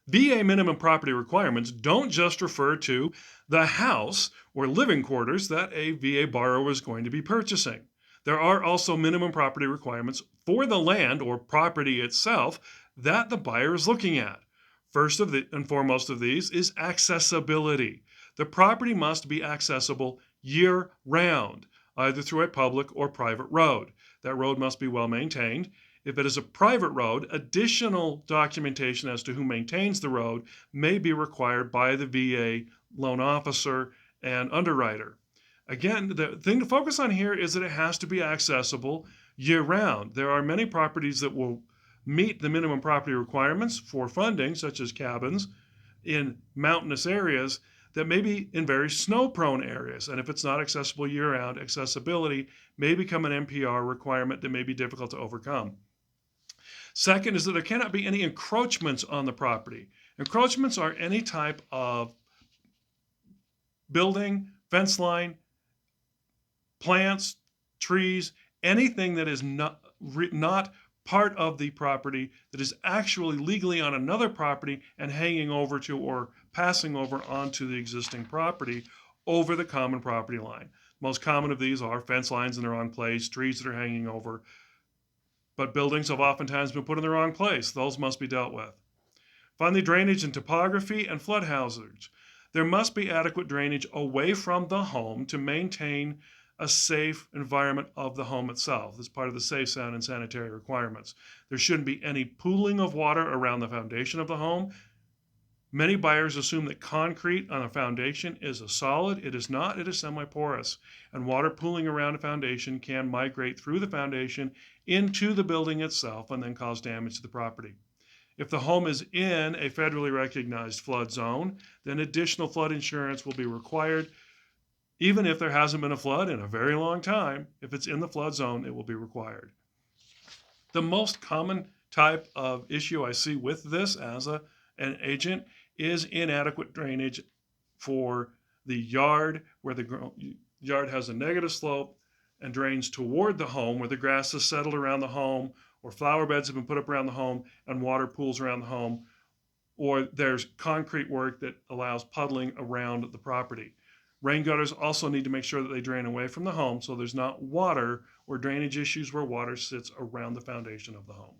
VA minimum property requirements don't just refer to the house or living quarters that a VA borrower is going to be purchasing. There are also minimum property requirements for the land or property itself that the buyer is looking at. First and foremost of these is accessibility. The property must be accessible year round, either through a public or private road. That road must be well maintained. If it is a private road, additional documentation as to who maintains the road may be required by the VA loan officer and underwriter. Again, the thing to focus on here is that it has to be accessible year round. There are many properties that will meet the minimum property requirements for funding, such as cabins in mountainous areas that may be in very snow-prone areas. And if it's not accessible year-round, accessibility may become an MPR requirement that may be difficult to overcome. Second is that there cannot be any encroachments on the property. Encroachments are any type of building, fence line, plants, trees, anything that is not part of the property that is actually legally on another property and hanging over to or passing over onto the existing property over the common property line. Most common of these are fence lines in the wrong place, trees that are hanging over, but buildings have oftentimes been put in the wrong place. Those must be dealt with. Finally, drainage and topography and flood hazards. There must be adequate drainage away from the home to maintain a safe environment of the home itself. This is part of the safe, sound, and sanitary requirements. There shouldn't be any pooling of water around the foundation of the home. Many buyers assume that concrete on a foundation is a solid. It is not. It is semi-porous. And water pooling around a foundation can migrate through the foundation into the building itself and then cause damage to the property. If the home is in a federally recognized flood zone, then additional flood insurance will be required. Even if there hasn't been a flood in a very long time, if it's in the flood zone, it will be required. The most common type of issue I see with this as an agent is inadequate drainage for the yard, where the yard has a negative slope and drains toward the home, where the grass is settled around the home, or flower beds have been put up around the home and water pools around the home, or there's concrete work that allows puddling around the property. Rain gutters also need to make sure that they drain away from the home so there's not water or drainage issues where water sits around the foundation of the home.